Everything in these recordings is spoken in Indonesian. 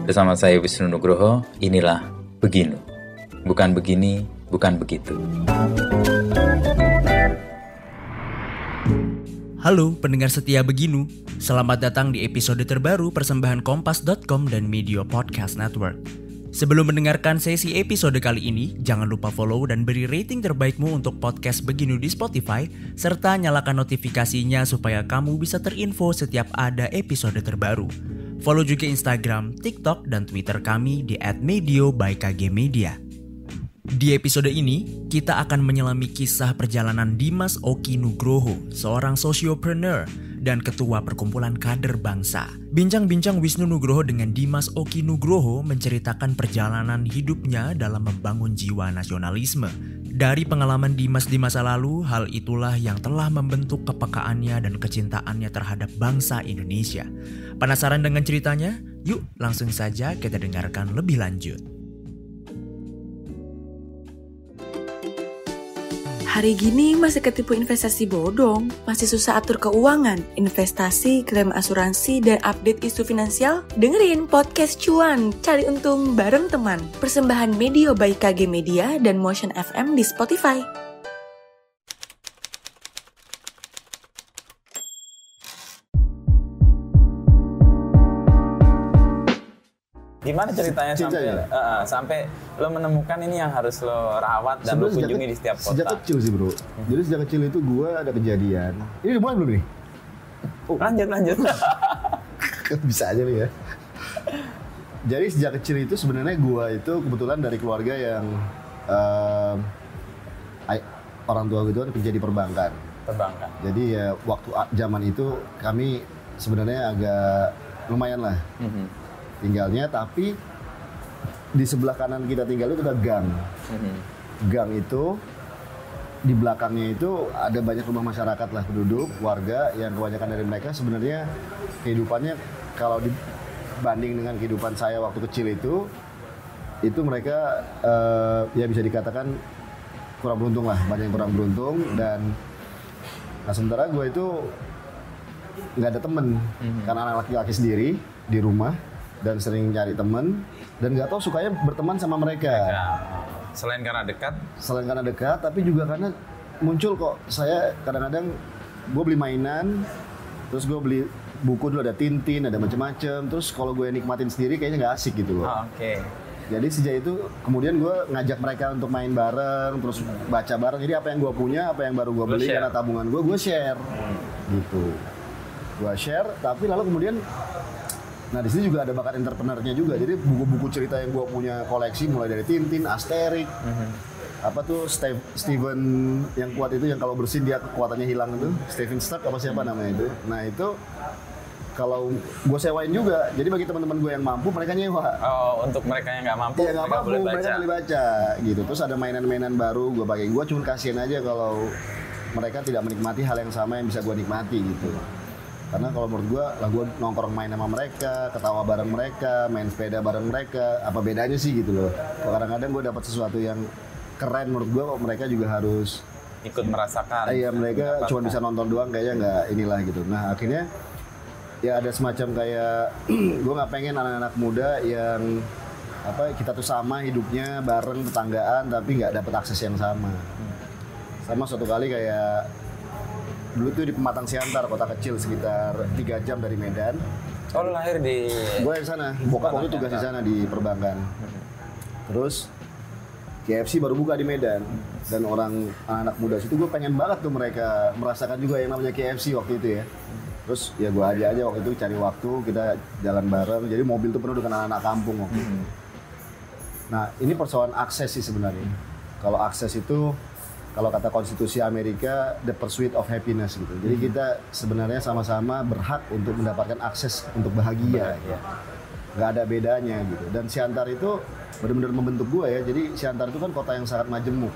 Bersama saya Wisnu Nugroho, inilah Beginu. Bukan begini, bukan begitu. Halo pendengar setia Beginu, selamat datang di episode terbaru persembahan Kompas.com dan Media Podcast Network. Sebelum mendengarkan sesi episode kali ini, jangan lupa follow dan beri rating terbaikmu untuk podcast Beginu di Spotify, serta nyalakan notifikasinya supaya kamu bisa terinfo setiap ada episode terbaru. Follow juga Instagram, TikTok, dan Twitter kami di @medio_by_kgmedia. Di episode ini, kita akan menyelami kisah perjalanan Dimas Oki Nugroho, seorang sosiopreneur dan ketua perkumpulan kader bangsa. Bincang-bincang Wisnu Nugroho dengan Dimas Oki Nugroho menceritakan perjalanan hidupnya dalam membangun jiwa nasionalisme. Dari pengalaman Dimas di masa lalu, hal itulah yang telah membentuk kepekaannya dan kecintaannya terhadap bangsa Indonesia. Penasaran dengan ceritanya? Yuk langsung saja kita dengarkan lebih lanjut. Hari gini masih ketipu investasi bodong, masih susah atur keuangan, investasi, klaim asuransi, dan update isu finansial? Dengerin Podcast Cuan, cari untung bareng teman. Persembahan Media by KG Media dan Motion FM di Spotify. Gimana ceritanya sampai lo menemukan ini yang harus lo rawat dan lo kunjungi di setiap kota? Sejak kecil sih bro. Jadi sejak kecil itu gue ada kejadian. Ini udah mulai belum nih? Oh. Lanjut. Bisa aja nih ya. Jadi sejak kecil itu sebenarnya gue itu kebetulan dari keluarga yang orang tua gue itu kan kerja di perbankan. Jadi ya waktu zaman itu kami sebenarnya agak lumayan lah. Tinggalnya, tapi di sebelah kanan kita tinggal itu ada gang. Gang itu di belakangnya itu ada banyak rumah masyarakat lah, penduduk, warga yang kebanyakan dari mereka sebenarnya kehidupannya kalau dibanding dengan kehidupan saya waktu kecil itu mereka ya bisa dikatakan kurang beruntung lah, banyak yang kurang beruntung. Dan nah sementara gue itu nggak ada temen, karena anak laki-laki sendiri di rumah dan sering cari temen dan nggak tahu sukanya berteman sama mereka. Selain karena dekat, tapi juga karena muncul kok saya kadang-kadang gue beli mainan, terus gue beli buku dulu ada Tintin, ada macam-macam, terus kalau gue nikmatin sendiri kayaknya nggak asik gitu loh. Jadi sejak itu kemudian gue ngajak mereka untuk main bareng, terus baca bareng. Jadi apa yang gue punya, apa yang baru gue beli karena tabungan gue share, gitu. Gue share, tapi lalu kemudian nah di sini juga ada bakat entrepreneurnya juga. Jadi buku-buku cerita yang gue punya koleksi mulai dari Tintin, Asterix, apa tuh Steven yang kuat itu yang kalau bersin dia kekuatannya hilang itu, Steven Stark apa siapa namanya itu. Nah itu kalau gue sewain juga. Jadi bagi teman-teman gue yang mampu mereka nyewa. Oh, untuk mereka yang nggak mampu, mereka boleh baca gitu. Terus ada mainan-mainan baru gue pakai. Gue cuma kasihan aja kalau mereka tidak menikmati hal yang sama yang bisa gue nikmati gitu. Karena kalau menurut gue lah gue nongkrong main sama mereka, ketawa bareng mereka, main sepeda bareng mereka, apa bedanya sih gitu loh. Kadang-kadang gue dapat sesuatu yang keren menurut gue, kok mereka juga harus ikut merasakan. Iya, mereka cuma bisa nonton doang kayaknya nggak inilah gitu. Nah akhirnya ya ada semacam kayak gue nggak pengen anak-anak muda yang kita tuh sama hidupnya bareng tetanggaan tapi nggak dapat akses yang sama. Sama suatu kali kayak dulu tuh di Pematang Siantar, kota kecil sekitar 3 jam dari Medan. Oh, lu lahir di... Gue di sana, bokap waktu tugas di sana di perbankan. Terus KFC baru buka di Medan, dan anak muda situ gue pengen banget tuh mereka merasakan juga yang namanya KFC waktu itu ya. Terus ya gue aja waktu itu cari waktu, kita jalan bareng, jadi mobil tuh penuh dengan anak-anak kampung waktu itu. Nah ini persoalan akses sih sebenarnya. Kalau akses itu, kalau kata konstitusi Amerika, the pursuit of happiness gitu. Jadi kita sebenarnya sama-sama berhak untuk mendapatkan akses untuk bahagia. Nggak ada bedanya gitu. Dan Siantar itu benar-benar membentuk gue ya. Jadi Siantar itu kan kota yang sangat majemuk.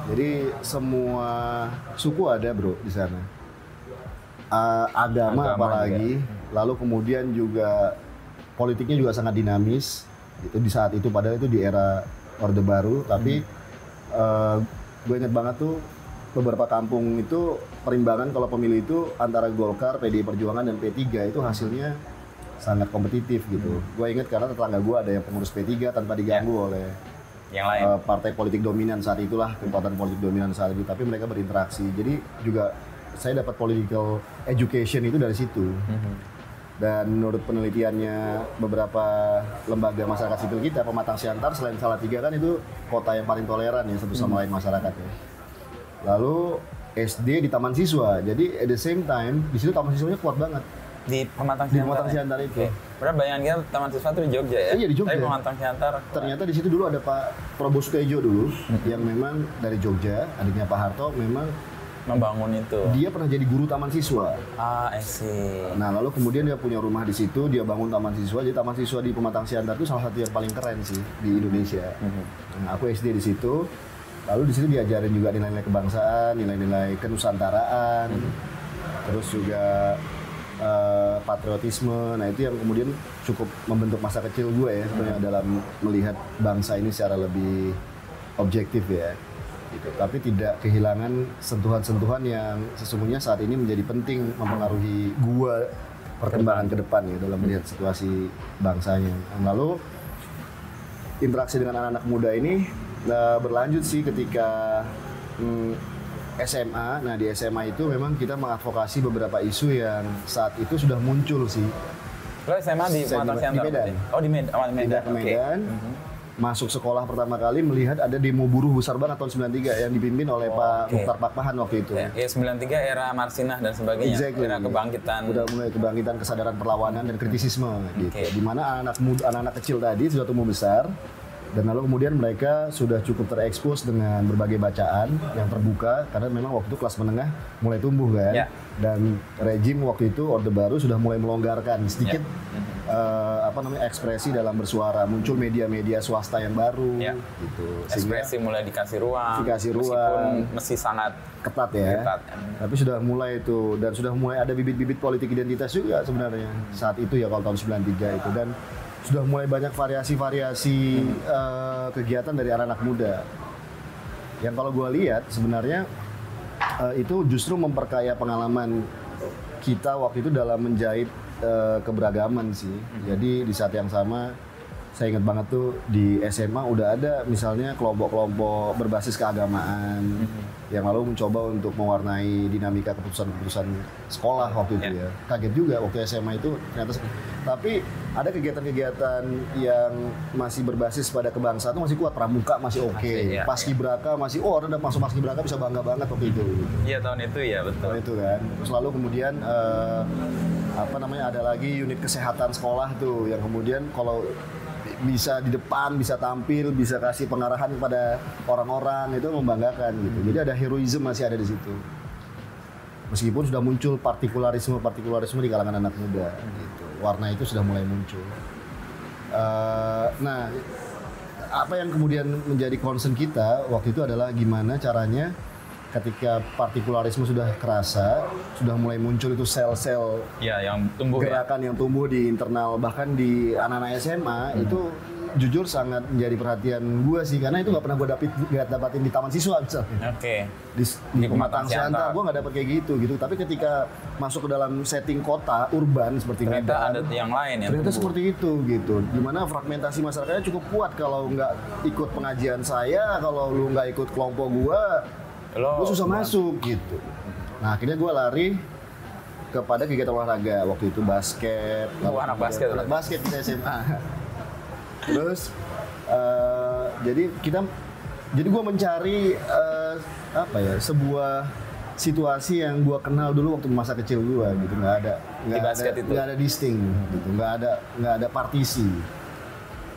Jadi semua suku ada bro di sana. Agama apalagi. Juga. Lalu kemudian juga politiknya juga sangat dinamis. Itu di saat itu, padahal itu di era Orde Baru. Tapi gue inget banget tuh beberapa kampung itu perimbangan kalau pemilu itu antara Golkar, PDI Perjuangan dan P3 itu hasilnya sangat kompetitif gitu. Gue inget karena tetangga gue ada yang pengurus P3 tanpa diganggu oleh yang lain. Partai politik dominan saat itulah, kekuatan politik dominan saat itu, tapi mereka berinteraksi. Jadi juga saya dapat political education itu dari situ. Dan menurut penelitiannya beberapa lembaga masyarakat sipil kita, Pematang Siantar selain Salatiga kan itu kota yang paling toleran ya satu sama lain masyarakatnya. Lalu SD di Taman Siswa, jadi at the same time di situ Taman Siswanya kuat banget. Di Pematang Di Siantar. Pematang Siantar itu. Berarti bayangan kita Taman Siswa itu di Jogja ya? Iya di Jogja. Tapi Pematang Siantar. Ternyata di situ dulu ada Pak Prabowo Sutejo dulu yang memang dari Jogja, adiknya Pak Harto memang membangun itu. dia pernah jadi guru Taman Siswa. I see. Nah lalu kemudian dia punya rumah di situ, dia bangun Taman Siswa. Jadi Taman Siswa di Pematang Siantar itu salah satu yang paling keren sih di Indonesia. Nah, aku SD di situ. Lalu di situ diajarin juga nilai-nilai kebangsaan, nilai-nilai kenusantaraan, terus juga patriotisme. Nah itu yang kemudian cukup membentuk masa kecil gue ya sebenarnya dalam melihat bangsa ini secara lebih objektif ya. Gitu. Tapi tidak kehilangan sentuhan-sentuhan yang sesungguhnya saat ini menjadi penting mempengaruhi gua perkembangan ke depan ya dalam melihat situasi bangsanya. Lalu interaksi dengan anak-anak muda ini berlanjut sih ketika SMA. Nah di SMA itu memang kita mengadvokasi beberapa isu yang saat itu sudah muncul sih. Lo SMA di Pematang Siantar? Di Medan. Oh di Medan. Pindah ke Medan. Masuk sekolah pertama kali melihat ada demo buruh besar banget tahun 93 yang dipimpin oleh Pak Mukhtar Pakpahan waktu itu. Ya 93 era Marsinah dan sebagainya. Exactly. Era kebangkitan. Udah mulai kebangkitan kesadaran perlawanan dan kritisisme gitu. Di mana anak-anak kecil tadi sudah tumbuh besar dan lalu kemudian mereka sudah cukup terekspos dengan berbagai bacaan yang terbuka karena memang waktu itu kelas menengah mulai tumbuh kan. Dan rejim waktu itu Orde Baru sudah mulai melonggarkan sedikit ekspresi dalam bersuara, muncul media-media swasta yang baru gitu. Ekspresi mulai dikasih ruang. Meskipun masih sangat ketat ya. Tapi sudah mulai itu dan sudah mulai ada bibit-bibit politik identitas juga sebenarnya saat itu ya kalau tahun 93 itu dan sudah mulai banyak variasi-variasi kegiatan dari anak-anak muda. Yang kalau gue lihat sebenarnya itu justru memperkaya pengalaman kita waktu itu dalam menjahit keberagaman sih. Jadi di saat yang sama saya ingat banget tuh di SMA udah ada misalnya kelompok-kelompok berbasis keagamaan yang lalu mencoba untuk mewarnai dinamika keputusan-keputusan sekolah waktu itu ya. Kaget juga waktu SMA itu ternyata. Tapi ada kegiatan-kegiatan yang masih berbasis pada kebangsaan itu masih kuat. Pramuka masih oke. Paskibraka masih ada masuk Paskibraka bisa bangga banget waktu itu. Iya tahun itu ya betul. Tahun itu kan. Terus lalu kemudian ada lagi unit kesehatan sekolah tuh yang kemudian kalau bisa di depan, bisa tampil, bisa kasih pengarahan kepada orang-orang itu membanggakan gitu. Jadi ada heroisme masih ada di situ. Meskipun sudah muncul partikularisme di kalangan anak muda gitu. Warna itu sudah mulai muncul. Nah, apa yang kemudian menjadi concern kita waktu itu adalah gimana caranya ketika partikularisme sudah kerasa, sudah mulai muncul itu sel-sel yang tumbuh gerakan yang tumbuh di internal bahkan di anak-anak SMA itu jujur sangat menjadi perhatian gue sih karena itu nggak pernah gue dapatin di Taman Siswa misalnya. Di Pematang Siantar gue nggak dapet kayak gitu. Tapi ketika masuk ke dalam setting kota urban seperti Medan, ada yang lain yang ternyata tumbuh. seperti itu gitu. Dimana fragmentasi masyarakatnya cukup kuat kalau nggak ikut pengajian saya, kalau lu nggak ikut kelompok gue lo susah masuk gitu. Nah akhirnya gue lari kepada kegiatan olahraga waktu itu basket. Anak basket kita SMA. Terus jadi gue mencari sebuah situasi yang gue kenal dulu waktu masa kecil gue gitu. Nggak ada distinct gitu. Nggak ada partisi.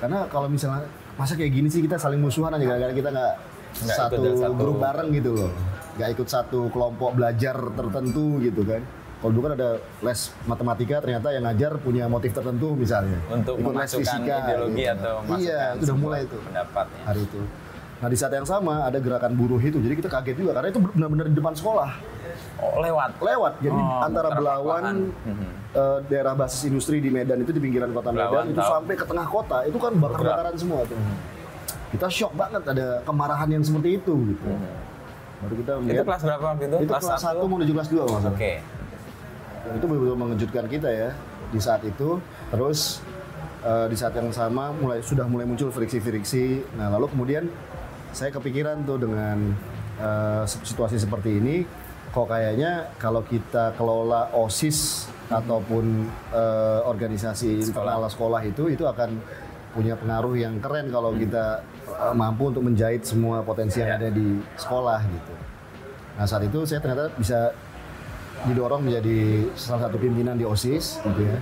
Karena kalau misalnya masa kayak gini sih kita saling musuhan aja gara-gara kita nggak satu grup bareng gitu loh, nggak ikut satu kelompok belajar tertentu gitu kan. Kalau dulu kan ada les matematika, ternyata yang ngajar punya motif tertentu misalnya. Untuk ikut les fisika, ideologi gitu. atau itu udah mulai itu pendapatnya. Hari itu. Nah di saat yang sama ada gerakan buruh itu, jadi kita kaget juga karena itu benar-benar di depan sekolah. Lewat. Jadi antara Belawan, daerah basis industri di Medan itu di pinggiran kota Medan itu sampai ke tengah kota itu kan bakar-bakaran semua tuh. Kita shock banget ada kemarahan yang seperti itu gitu. Baru kita melihat. Itu kelas berapa waktu itu? Itu kelas 1 menuju kelas 2 maksudnya. Itu betul-betul mengejutkan kita ya di saat itu. Terus di saat yang sama sudah mulai muncul friksi-friksi. Nah lalu kemudian saya kepikiran tuh dengan situasi seperti ini, kok kayaknya kalau kita kelola OSIS ataupun organisasi internal sekolah itu akan punya pengaruh yang keren kalau kita mampu untuk menjahit semua potensi yang ada di sekolah gitu. Nah saat itu saya ternyata bisa didorong menjadi salah satu pimpinan di OSIS gitu ya.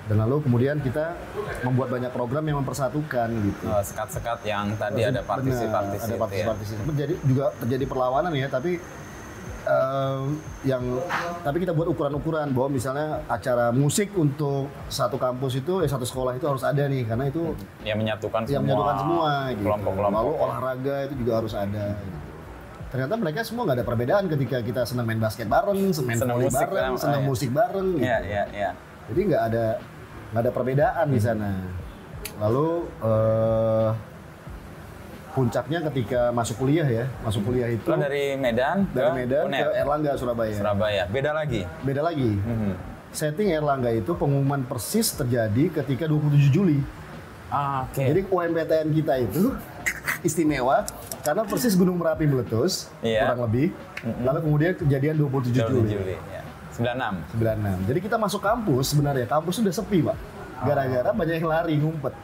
Dan lalu kemudian kita membuat banyak program yang mempersatukan gitu. Sekat-sekat yang tadi ada partisi-partisi. Ada partisi-partisi. Juga terjadi perlawanan ya, tapi tapi kita buat ukuran-ukuran bahwa misalnya acara musik untuk satu kampus itu, satu sekolah itu harus ada nih, karena itu yang menyatukan semua gitu. Kelompok-kelompok. Lalu olahraga itu juga harus ada. Gitu. Ternyata mereka semua nggak ada perbedaan ketika kita senang main basket bareng, senang volley bareng, senang musik bareng. Gitu. Iya. Jadi nggak ada perbedaan di sana. Lalu puncaknya ketika masuk kuliah itu. Dari Medan ke Erlangga, Surabaya. Beda lagi. Setting Erlangga itu pengumuman persis terjadi ketika 27 Juli. Jadi UMPTN kita itu istimewa karena persis Gunung Merapi meletus kurang lebih. Lalu kemudian kejadian 27 Juli. 96. Jadi kita masuk kampus, sebenarnya kampus sudah sepi, Pak. Gara-gara banyak yang lari ngumpet.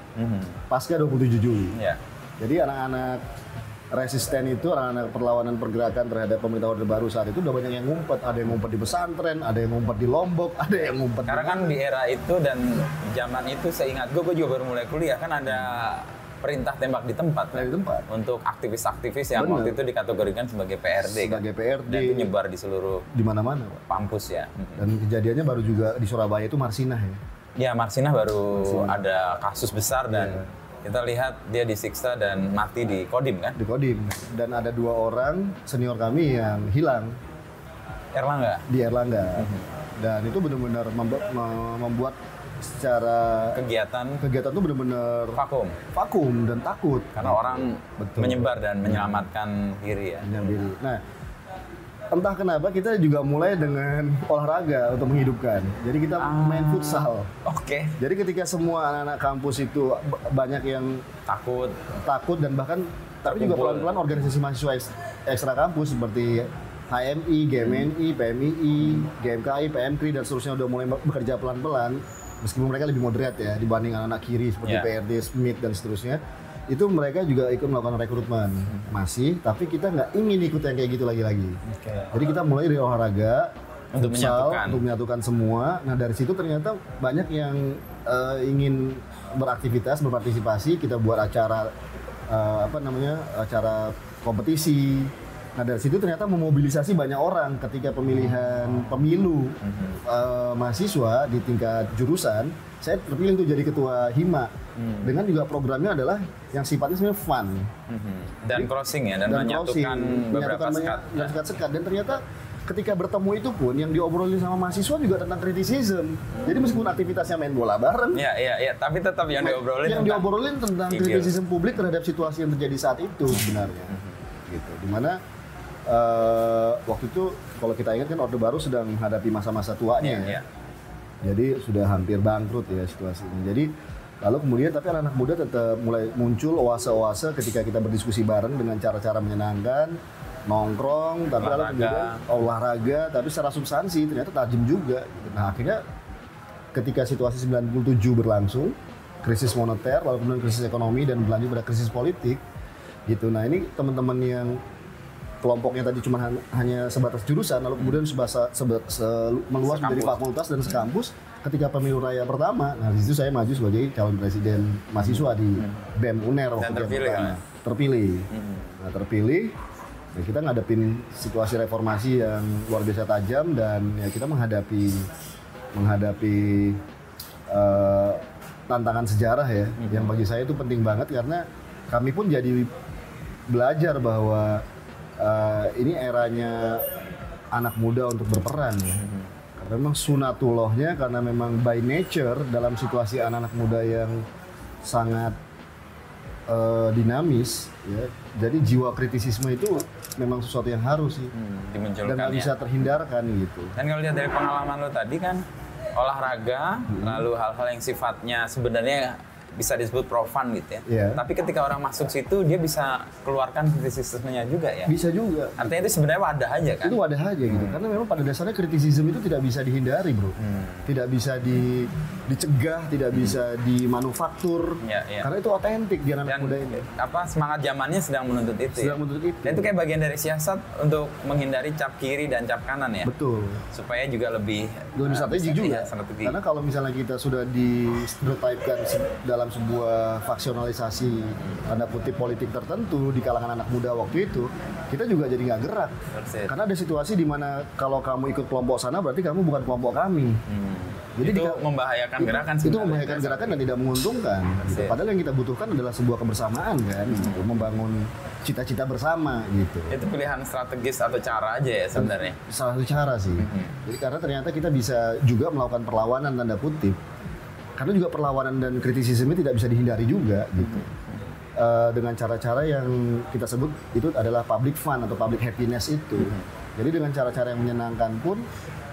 Pasca 27 Juli. Jadi anak-anak resisten itu, anak-anak perlawanan pergerakan terhadap pemerintah Orde Baru saat itu udah banyak yang ngumpet. Ada yang ngumpet di pesantren, ada yang ngumpet di Lombok, ada yang ngumpet. Karena kan di era itu dan zaman itu seingat gue juga baru mulai kuliah kan ada perintah tembak di tempat untuk aktivis-aktivis yang waktu itu dikategorikan sebagai PRD dan itu nyebar di seluruh di mana-mana kampus ya. Dan kejadiannya baru juga di Surabaya itu Marsinah ya. Ya Marsinah baru ada kasus besar dan kita lihat dia disiksa dan mati di Kodim kan? Di Kodim. Dan ada 2 orang senior kami yang hilang. Di Erlangga. Dan itu benar-benar membuat secara kegiatan itu benar-benar vakum dan takut karena orang menyebar dan menyelamatkan diri ya. Nah, entah kenapa kita juga mulai dengan olahraga untuk menghidupkan. Jadi kita main futsal. Jadi ketika semua anak-anak kampus itu banyak yang takut dan bahkan tapi juga pelan-pelan organisasi mahasiswa ekstra kampus seperti HMI, GMNI, PMII, GMKI, PMKRI dan seterusnya udah mulai bekerja pelan-pelan. Meskipun mereka lebih moderat ya dibanding anak-anak kiri seperti PRD, SMIT dan seterusnya, itu mereka juga ikut melakukan rekrutmen masih, tapi kita nggak ingin ikut yang kayak gitu lagi-lagi. Jadi kita mulai dari olahraga untuk menyatukan semua. Nah dari situ ternyata banyak yang ingin beraktivitas, berpartisipasi. Kita buat acara acara kompetisi. Nah dari situ ternyata memobilisasi banyak orang ketika pemilihan pemilu mahasiswa di tingkat jurusan. Saya terpilih untuk jadi ketua HIMA dengan juga programnya adalah yang sifatnya sebenarnya fun dan crossing ya dan menyatukan beberapa sekat. Dan ternyata ketika bertemu itu pun yang diobrolin sama mahasiswa juga tentang kritisism. Jadi meskipun aktivitasnya main bola bareng, tapi tetap yang diobrolin tentang kritisism publik terhadap situasi yang terjadi saat itu sebenarnya. Gitu. Dimana waktu itu kalau kita ingat kan Orde Baru sedang menghadapi masa-masa tuanya. Jadi sudah hampir bangkrut ya situasinya. Jadi lalu kemudian tapi anak-anak muda tetap mulai muncul oase-oase ketika kita berdiskusi bareng dengan cara-cara menyenangkan, nongkrong, tapi lalu kemudian olahraga, tapi secara substansi ternyata tajam juga. Nah akhirnya ketika situasi 97 berlangsung, krisis moneter, lalu kemudian krisis ekonomi dan berlanjut pada krisis politik, gitu. Nah ini teman-teman yang kelompoknya tadi cuma hanya sebatas jurusan, lalu kemudian meluas menjadi fakultas dan sekampus. Ketika pemilu raya pertama, nah di situ saya maju sebagai calon presiden mahasiswa di BEM UNER waktu yang terpilih. Nah terpilih, ya kita ngadepin situasi reformasi yang luar biasa tajam dan ya kita menghadapi tantangan sejarah ya, yang bagi saya itu penting banget karena kami pun jadi belajar bahwa ini eranya anak muda untuk berperan ya. Karena memang sunatullahnya, karena memang by nature dalam situasi anak-anak muda yang sangat dinamis ya. Jadi jiwa kritisisme itu memang sesuatu yang harus sih dimunculkan dan nggak bisa terhindarkan gitu. Dan kalau lihat dari pengalaman lo tadi kan olahraga, lalu hal-hal yang sifatnya sebenarnya bisa disebut profan gitu ya. Tapi ketika orang masuk situ dia bisa keluarkan kritisismenya juga ya. Bisa juga. Artinya itu sebenarnya wadah aja kan? Itu wadah aja gitu. Karena memang pada dasarnya kritisisme itu tidak bisa dihindari, bro. Tidak bisa dicegah, tidak bisa dimanufaktur. Karena itu otentik di anak muda ini. Semangat zamannya sedang menuntut itu. Sedang menuntut itu. Dan itu kayak bagian dari siasat untuk menghindari cap kiri dan cap kanan ya. Betul. Supaya juga lebih strategi juga. Strategi. Karena kalau misalnya kita sudah di-stereotypekan dalam sebuah faksionalisasi tanda kutip politik tertentu di kalangan anak muda waktu itu, kita juga jadi nggak gerak. Karena ada situasi di mana kalau kamu ikut kelompok sana berarti kamu bukan kelompok kami. Jadi itu membahayakan gerakan sebenarnya. Itu membahayakan gerakan dan tidak menguntungkan. Gitu. Padahal yang kita butuhkan adalah sebuah kebersamaan kan, gitu. Membangun cita-cita bersama gitu. Itu pilihan strategis atau cara aja ya sebenarnya. Salah satu cara sih. Jadi karena ternyata kita bisa juga melakukan perlawanan tanda kutip. Karena juga perlawanan dan kritisisme tidak bisa dihindari juga gitu. Dengan cara-cara yang kita sebut itu adalah public fun atau public happiness itu. Jadi dengan cara-cara yang menyenangkan pun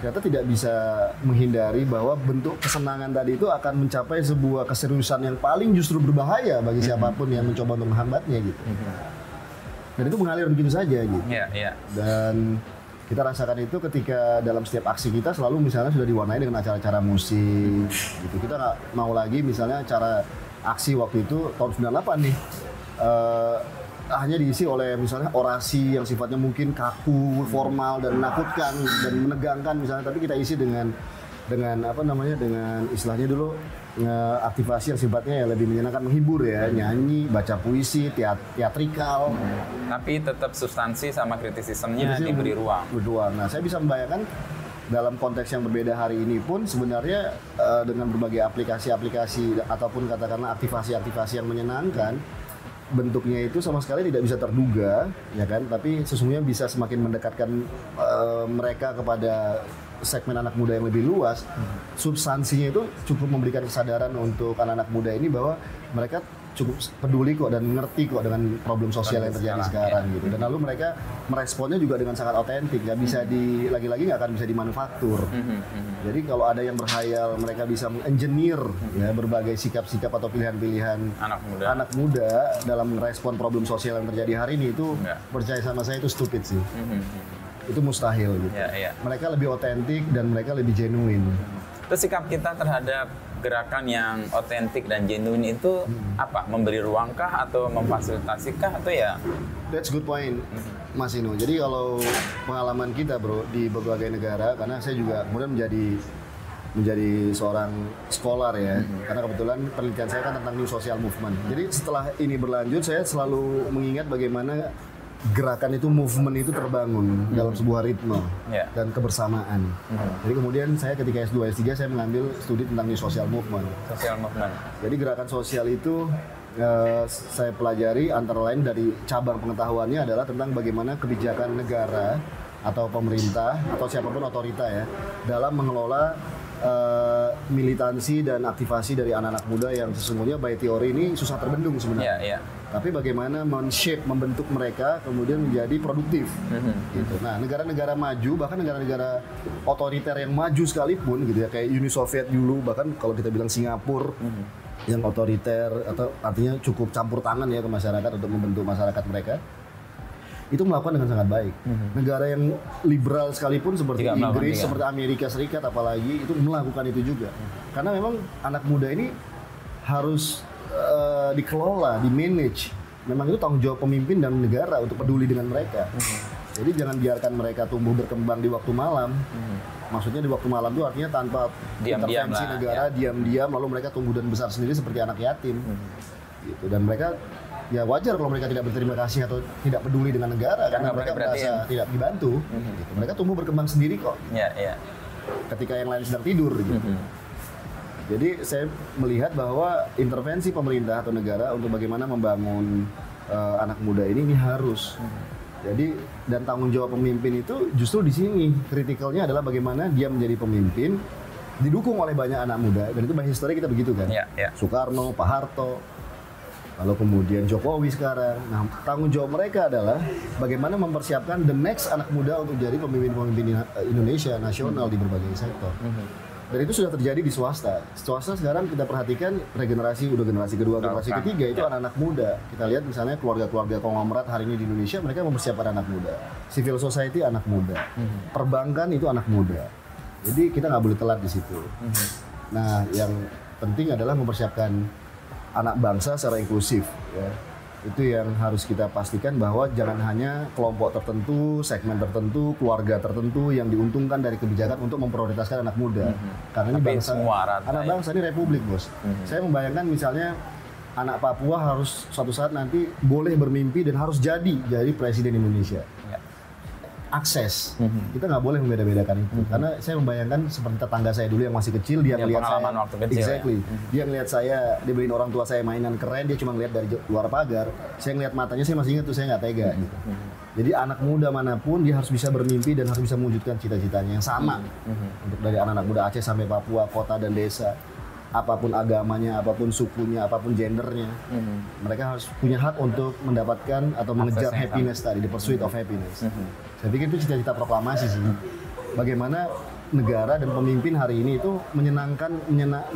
ternyata tidak bisa menghindari bahwa bentuk kesenangan tadi itu akan mencapai sebuah keseriusan yang paling justru berbahaya bagi siapapun yang mencoba untuk menghambatnya gitu. Dan itu mengalir begitu saja gitu. Dan kita rasakan itu ketika dalam setiap aksi kita selalu misalnya sudah diwarnai dengan acara-acara musik gitu. Kita nggak mau lagi misalnya acara aksi waktu itu tahun 98 nih hanya diisi oleh misalnya orasi yang sifatnya mungkin kaku, formal dan menakutkan dan menegangkan misalnya, tapi kita isi dengan istilahnya dulu aktivasi yang sifatnya ya lebih menyenangkan, menghibur ya, nyanyi, baca puisi, teatrikal. Tapi tetap substansi sama kritisismenya diberi ruang. Nah, saya bisa membayangkan dalam konteks yang berbeda hari ini pun sebenarnya dengan berbagai aplikasi-aplikasi ataupun katakanlah aktivasi-aktivasi yang menyenangkan, bentuknya itu sama sekali tidak bisa terduga, ya kan? Tapi sesungguhnya bisa semakin mendekatkan mereka kepada segmen anak muda yang lebih luas. Substansinya itu cukup memberikan kesadaran untuk anak-anak muda ini bahwa mereka cukup peduli kok dan ngerti kok dengan problem sosial yang terjadi sekarang gitu. Dan lalu mereka meresponnya juga dengan sangat otentik, nggak bisa lagi-lagi nggak akan bisa dimanufaktur. Jadi kalau ada yang berhayal mereka bisa mengengineer ya berbagai sikap-sikap atau pilihan-pilihan anak muda dalam merespon problem sosial yang terjadi hari ini, itu percaya sama saya itu stupid sih. Itu mustahil gitu. Mereka lebih otentik dan mereka lebih genuine. Terus sikap kita terhadap gerakan yang otentik dan genuine itu apa? Memberi ruangkah atau memfasilitasikah atau ya? That's good point, Mas Ino. Jadi kalau pengalaman kita bro di berbagai negara, karena saya juga kemudian menjadi seorang scholar ya, karena kebetulan penelitian saya kan tentang New Social Movement. Jadi setelah ini berlanjut, saya selalu mengingat bagaimana gerakan itu, movement itu terbangun dalam sebuah ritme dan kebersamaan. Jadi kemudian saya ketika S2, S3 saya mengambil studi tentang New Social Movement. Jadi gerakan sosial itu saya pelajari antara lain dari cabang pengetahuannya adalah tentang bagaimana kebijakan negara atau pemerintah atau siapapun otorita ya dalam mengelola militansi dan aktivasi dari anak-anak muda yang sesungguhnya by teori ini susah terbendung sebenarnya. Tapi bagaimana membentuk mereka kemudian menjadi produktif. Gitu. Nah, negara-negara maju, bahkan negara-negara otoriter yang maju sekalipun gitu ya, kayak Uni Soviet dulu, bahkan kalau kita bilang Singapura yang otoriter atau artinya cukup campur tangan ya ke masyarakat untuk membentuk masyarakat mereka, itu melakukan dengan sangat baik. Negara yang liberal sekalipun seperti Inggris, seperti Amerika Serikat apalagi, itu melakukan itu juga. Karena memang anak muda ini harus dikelola, di-manage. Memang itu tanggung jawab pemimpin dan negara untuk peduli dengan mereka. Jadi jangan biarkan mereka tumbuh berkembang di waktu malam. Maksudnya di waktu malam itu artinya tanpa intervensi negara, diam-diam, lalu mereka tumbuh dan besar sendiri seperti anak yatim. Gitu. Dan mereka ya wajar kalau mereka tidak berterima kasih atau tidak peduli dengan negara karena mereka merasa tidak dibantu. Gitu. Mereka tumbuh berkembang sendiri kok. Ketika yang lain sedang tidur. Gitu. Jadi saya melihat bahwa intervensi pemerintah atau negara untuk bagaimana membangun anak muda ini harus. Jadi dan tanggung jawab pemimpin itu justru di sini kritikalnya adalah bagaimana dia menjadi pemimpin didukung oleh banyak anak muda, dan itu by history kita begitu kan. Soekarno, Pak Harto, lalu kemudian Jokowi sekarang. Nah, tanggung jawab mereka adalah bagaimana mempersiapkan the next anak muda untuk jadi pemimpin-pemimpin Indonesia nasional di berbagai sektor. Dan itu sudah terjadi di swasta. Swasta sekarang kita perhatikan regenerasi, udah generasi kedua, generasi ketiga itu anak-anak muda. Kita lihat misalnya keluarga-keluarga konglomerat hari ini di Indonesia, mereka mempersiapkan anak muda. Civil society anak muda. Perbankan itu anak muda. Jadi kita nggak boleh telat di situ. Nah, yang penting adalah mempersiapkan anak bangsa secara inklusif. Ya. Itu yang harus kita pastikan bahwa jangan hanya kelompok tertentu, segmen tertentu, keluarga tertentu yang diuntungkan dari kebijakan untuk memprioritaskan anak muda. Karena ini bangsa, anak bangsa ini republik, bos. Saya membayangkan misalnya anak Papua harus suatu saat nanti boleh bermimpi dan harus jadi presiden Indonesia. Akses, kita nggak boleh membeda-bedakan itu. Karena saya membayangkan seperti tetangga saya dulu yang masih kecil, dia ngelihat saya, waktu kecil, dia ngelihat saya, dia beliin orang tua saya mainan keren, dia cuma ngelihat dari luar pagar. Saya ngelihat matanya, saya masih ingat tuh, saya nggak tega. Gitu. Jadi anak muda manapun dia harus bisa bermimpi dan harus bisa mewujudkan cita-citanya yang sama. Untuk dari anak-anak muda Aceh sampai Papua, kota dan desa. Apapun agamanya, apapun sukunya, apapun gendernya, mereka harus punya hak untuk mendapatkan atau mengejar happiness tadi, the pursuit of happiness. Saya pikir itu cita-cita proklamasi sih. Bagaimana negara dan pemimpin hari ini itu menyenangkan,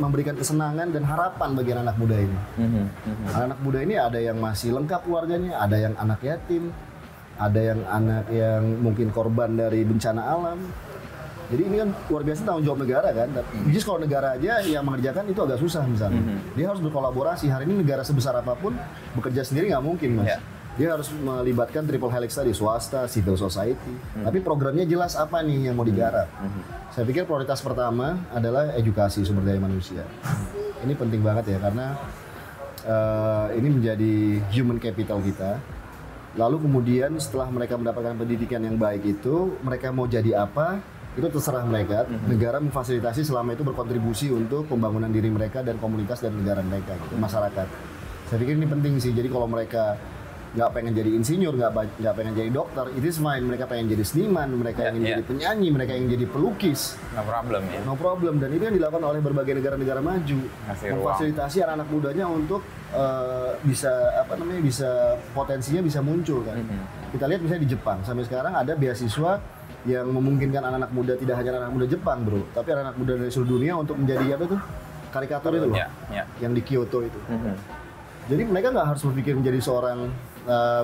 memberikan kesenangan dan harapan bagi anak muda ini. Anak muda ini ada yang masih lengkap keluarganya, ada yang anak yatim, ada yang anak yang mungkin korban dari bencana alam. Jadi ini kan luar biasa tanggung jawab negara kan. Just kalau negara aja yang mengerjakan itu agak susah misalnya. Dia harus berkolaborasi. Hari ini negara sebesar apapun bekerja sendiri nggak mungkin, Mas. Dia harus melibatkan triple helix tadi, swasta, civil society. Tapi programnya jelas apa nih yang mau digarap. Saya pikir prioritas pertama adalah edukasi sumber daya manusia. Ini penting banget ya karena ini menjadi human capital kita. Lalu kemudian setelah mereka mendapatkan pendidikan yang baik itu, mereka mau jadi apa? Itu terserah mereka. Negara memfasilitasi selama itu berkontribusi untuk pembangunan diri mereka dan komunitas dan negara mereka, gitu, masyarakat. Saya pikir ini penting sih. Jadi kalau mereka nggak pengen jadi insinyur, nggak pengen jadi dokter, itu fine. Mereka pengen jadi seniman, mereka ingin jadi penyanyi, mereka ingin jadi pelukis. No problem ya. No problem. Dan itu yang dilakukan oleh berbagai negara-negara maju. Memfasilitasi anak-anak mudanya untuk bisa potensinya bisa muncul kan. Kita lihat misalnya di Jepang sampai sekarang ada beasiswa yang memungkinkan anak-anak muda, tidak hanya anak muda Jepang bro, tapi anak muda dari seluruh dunia untuk menjadi apa tuh karikatur itu loh, yang di Kyoto itu. Jadi mereka nggak harus berpikir menjadi seorang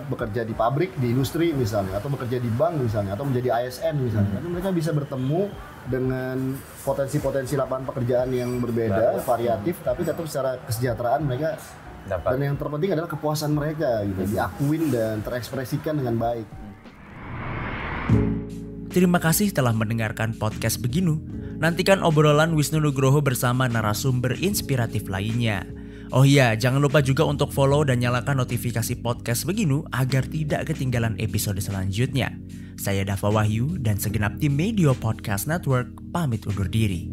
bekerja di pabrik, di industri misalnya, atau bekerja di bank misalnya, atau menjadi ASN misalnya. Tapi mereka bisa bertemu dengan potensi-potensi lapangan pekerjaan yang berbeda, variatif, tapi tetap secara kesejahteraan mereka dapat. Dan yang terpenting adalah kepuasan mereka, gitu, diakuin dan terekspresikan dengan baik. Terima kasih telah mendengarkan podcast Beginu. Nantikan obrolan Wisnu Nugroho bersama narasumber inspiratif lainnya. Oh iya, jangan lupa juga untuk follow dan nyalakan notifikasi podcast Beginu agar tidak ketinggalan episode selanjutnya. Saya Dava Wahyu dan segenap tim Media Podcast Network pamit undur diri.